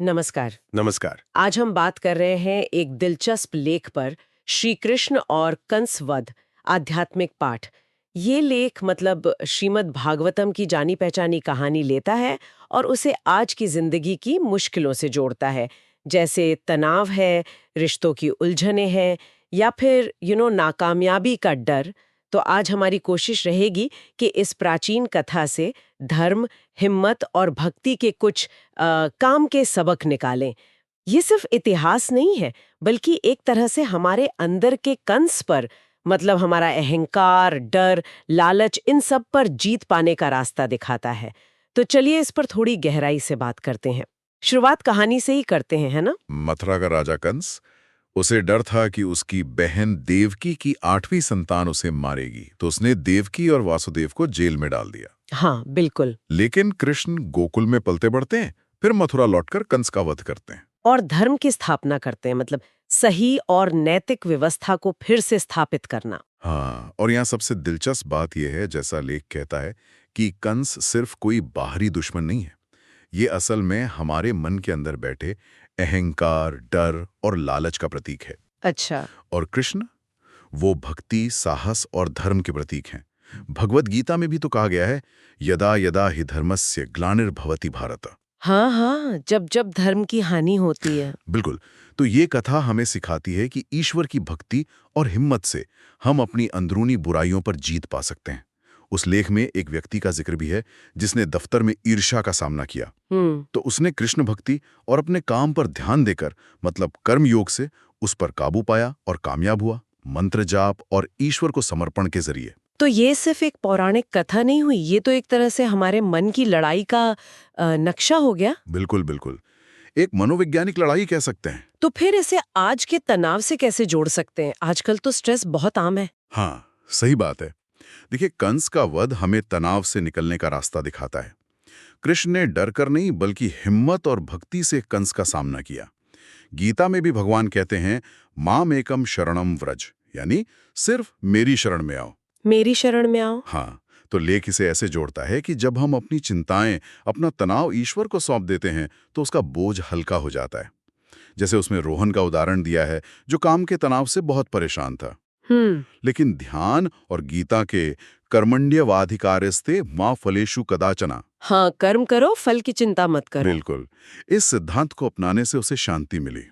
नमस्कार। नमस्कार। आज हम बात कर रहे हैं एक दिलचस्प लेख पर, श्री कृष्ण और कंसवध आध्यात्मिक पाठ। ये लेख मतलब श्रीमद् भागवतम की जानी पहचानी कहानी लेता है और उसे आज की जिंदगी की मुश्किलों से जोड़ता है, जैसे तनाव है, रिश्तों की उलझनें हैं या फिर नाकामयाबी का डर। तो आज हमारी कोशिश रहेगी कि इस प्राचीन कथा से धर्म, हिम्मत और भक्ति के कुछ काम के सबक निकालें। ये सिर्फ इतिहास नहीं है, बल्कि एक तरह से हमारे अंदर के कंस पर, मतलब हमारा अहंकार, डर, लालच, इन सब पर जीत पाने का रास्ता दिखाता है। तो चलिए इस पर थोड़ी गहराई से बात करते हैं। शुरुआत कहानी से ही करते हैं, है ना? मथुरा का राजा कंस, उसे डर था कि उसकी बहन देवकी की 8वीं संतान उसे मारेगी, तो उसने देवकी और वासुदेव को जेल में डाल दिया। हाँ, बिल्कुल। लेकिन कृष्ण गोकुल में पलते बढ़ते हैं, फिर मथुरा लौटकर कंस का वध करते हैं। और धर्म की स्थापना करते हैं, मतलब सही और नैतिक व्यवस्था को फिर से स्थापित करना। हाँ, और यहाँ सबसे दिलचस्प बात यह है, जैसा लेख कहता है, कि कंस सिर्फ कोई बाहरी दुश्मन नहीं है। ये असल में हमारे मन के अंदर बैठे अहंकार, डर और लालच का प्रतीक है। अच्छा। और कृष्ण, वो भक्ति, साहस और धर्म के प्रतीक हैं। भगवत गीता में भी तो कहा गया है, यदा यदा हि धर्मस्य ग्लानिर्भवति भारत। हाँ हाँ, जब जब धर्म की हानि होती है। बिल्कुल। तो ये कथा हमें सिखाती है कि ईश्वर की भक्ति और हिम्मत से हम अपनी अंदरूनी बुराइयों पर जीत पा सकते हैं। उस लेख में एक व्यक्ति का जिक्र भी है जिसने दफ्तर में ईर्ष्या का सामना किया। तो उसने कृष्ण भक्ति और अपने काम पर ध्यान देकर, मतलब कर्म योग से, उस पर काबू पाया और कामयाब हुआ, मंत्र जाप और ईश्वर को समर्पण के जरिए। तो ये सिर्फ एक पौराणिक कथा नहीं हुई, ये तो एक तरह से हमारे मन की लड़ाई का नक्शा हो गया। बिल्कुल बिल्कुल, एक मनोवैज्ञानिक लड़ाई कह सकते हैं। तो फिर इसे आज के तनाव से कैसे जोड़ सकते हैं? आजकल तो स्ट्रेस बहुत आम है। हाँ, सही बात है। देखिए, कंस का वध हमें तनाव से निकलने का रास्ता दिखाता है। कृष्ण ने डर कर नहीं, बल्कि हिम्मत और भक्ति से कंस का सामना किया। गीता में भी भगवान कहते हैं, माम एकम शरणम व्रज, यानी सिर्फ मेरी शरण में आओ। मेरी शरण में आओ। हाँ, तो लेख इसे ऐसे जोड़ता है कि जब हम अपनी चिंताएं, अपना तनाव ईश्वर को सौंप देते हैं, तो उसका बोझ हल्का हो जाता है। जैसे उसमें रोहन का उदाहरण दिया है, जो काम के तनाव से बहुत परेशान था। लेकिन ध्यान और गीता के कर्मण्यवाधिकारस्ते मां फलेषु कदाचना, हाँ, कर्म करो, फल की चिंता मत करो। बिल्कुल, इस सिद्धांत को अपनाने से उसे शांति मिली।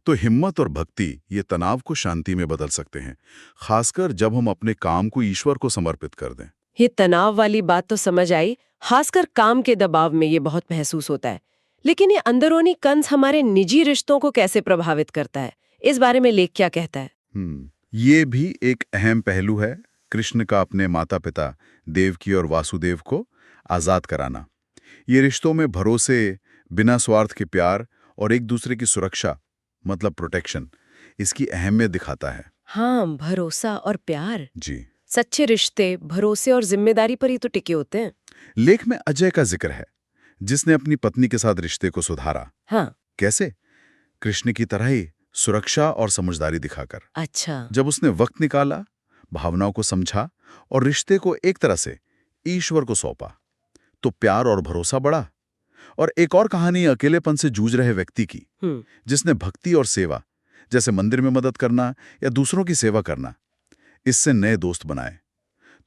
तो हिम्मत और भक्ति ये तनाव को शांति में बदल सकते हैं, खासकर जब हम अपने काम को ईश्वर को समर्पित कर दें। ये तनाव वाली बात तो समझ आई, खासकर काम के दबाव में ये बहुत महसूस होता है। लेकिन ये अंदरूनी कंस हमारे निजी रिश्तों को कैसे प्रभावित करता है? इस बारे में लेख क्या कहता है? ये भी एक अहम पहलू है, कृष्ण का अपने माता पिता देवकी और वासुदेव को आजाद कराना। ये रिश्तों में भरोसे, बिना स्वार्थ के प्यार और एक दूसरे की सुरक्षा, मतलब प्रोटेक्शन, इसकी अहमियत दिखाता है। हाँ, भरोसा और प्यार। जी। सच्चे रिश्ते भरोसे और जिम्मेदारी पर ही तो टिके होते हैं। लेख में अजय का जिक्र है, जिसने अपनी पत्नी के साथ रिश्ते को सुधारा। हाँ। कैसे? कृष्ण की तरह ही सुरक्षा और समझदारी दिखाकर। अच्छा। जब उसने वक्त निकाला, भावनाओं को समझा और रिश्ते को एक तरह से ईश्वर को सौंपा, तो प्यार और भरोसा बढ़ा। और एक और कहानी अकेलेपन से जूझ रहे व्यक्ति की, जिसने भक्ति और सेवा, जैसे मंदिर में मदद करना या दूसरों की सेवा करना, इससे नए दोस्त बनाए।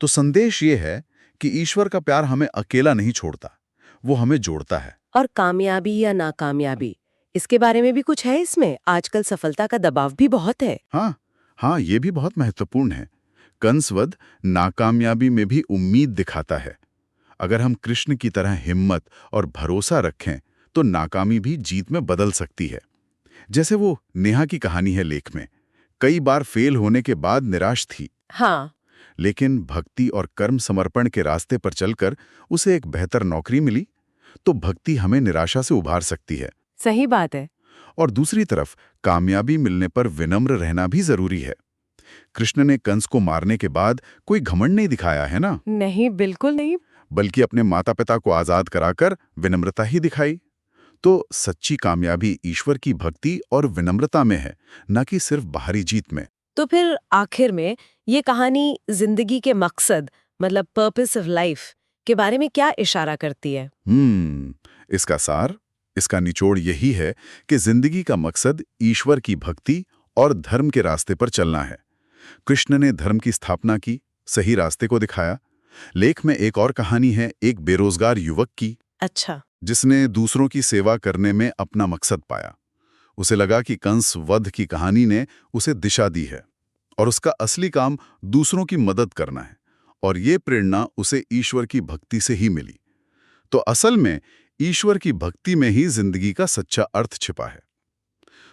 तो संदेश ये है कि ईश्वर का प्यार हमें अकेला नहीं छोड़ता, वो हमें जोड़ता है। और कामयाबी या नाकामयाबी, इसके बारे में भी कुछ है इसमें? आजकल सफलता का दबाव भी बहुत है। हाँ हाँ, ये भी बहुत महत्वपूर्ण है। कंसवध नाकामयाबी में भी उम्मीद दिखाता है। अगर हम कृष्ण की तरह हिम्मत और भरोसा रखें, तो नाकामी भी जीत में बदल सकती है। जैसे वो नेहा की कहानी है लेख में, कई बार फेल होने के बाद निराश थी। हाँ। लेकिन भक्ति और कर्म समर्पण के रास्ते पर चलकर उसे एक बेहतर नौकरी मिली। तो भक्ति हमें निराशा से उभार सकती है। सही बात है। और दूसरी तरफ कामयाबी मिलने पर विनम्र रहना भी जरूरी है। कृष्ण ने कंस को मारने के बाद कोई घमंड नहीं दिखाया, है ना? नहीं, बिल्कुल नहीं। बल्कि अपने माता पिता को आजाद कराकर विनम्रता ही दिखाई। तो सच्ची कामयाबी ईश्वर की भक्ति और विनम्रता में है, न कि सिर्फ बाहरी जीत में। तो फिर आखिर में ये कहानी जिंदगी के मकसद, मतलब पर्पस ऑफ लाइफ के बारे में क्या इशारा करती है? इसका सार, इसका निचोड़ यही है कि जिंदगी का मकसद ईश्वर की भक्ति और धर्म के रास्ते पर चलना है। कृष्ण ने धर्म की स्थापना की, सही रास्ते को दिखाया। लेख में एक और कहानी है एक बेरोजगार युवक की, अच्छा। जिसने दूसरों की सेवा करने में अपना मकसद पाया। उसे लगा कि कंस वध की कहानी ने उसे दिशा दी है और उसका असली काम दूसरों की मदद करना है, और ये प्रेरणा उसे ईश्वर की भक्ति से ही मिली। तो असल में ईश्वर की भक्ति में ही जिंदगी का सच्चा अर्थ छिपा है।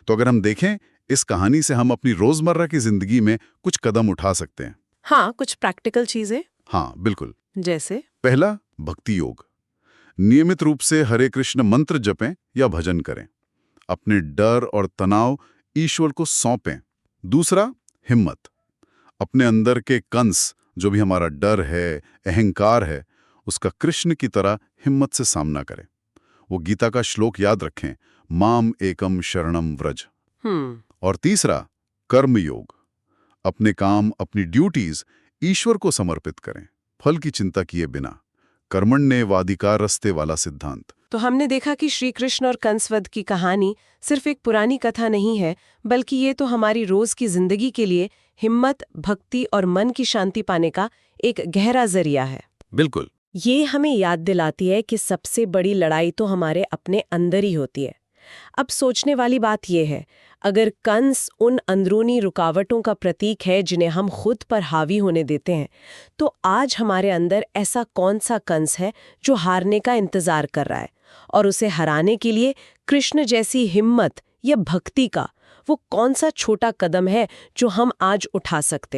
तो अगर हम देखें, इस कहानी से हम अपनी रोजमर्रा की जिंदगी में कुछ कदम उठा सकते हैं। हाँ, कुछ प्रैक्टिकल चीजें। हाँ, बिल्कुल। जैसे? पहला, भक्ति योग। नियमित रूप से हरे कृष्ण मंत्र जपें या भजन करें। अपने डर और तनाव ईश्वर को सौंपें। दूसरा, हिम्मत। अपने अंदर के कंस, जो भी हमारा डर है, अहंकार है, उसका कृष्ण की तरह हिम्मत से सामना करें। वो गीता का श्लोक याद रखें, माम एकम शरणम व्रज। और तीसरा, कर्म योग। अपने काम, अपनी ड्यूटीज ईश्वर को समर्पित करें, फल की चिंता किए बिना। कर्मण्येवाधिकारस्ते वाला सिद्धांत। तो हमने देखा कि श्री कृष्ण और कंसवध की कहानी सिर्फ एक पुरानी कथा नहीं है, बल्कि ये तो हमारी रोज की जिंदगी के लिए हिम्मत, भक्ति और मन की शांति पाने का एक गहरा जरिया है। बिल्कुल। ये हमें याद दिलाती है कि सबसे बड़ी लड़ाई तो हमारे अपने अंदर ही होती है। अब सोचने वाली बात यह है, अगर कंस उन अंदरूनी रुकावटों का प्रतीक है जिन्हें हम खुद पर हावी होने देते हैं, तो आज हमारे अंदर ऐसा कौन सा कंस है जो हारने का इंतजार कर रहा है, और उसे हराने के लिए कृष्ण जैसी हिम्मत या भक्ति का वो कौन सा छोटा कदम है जो हम आज उठा सकते हैं?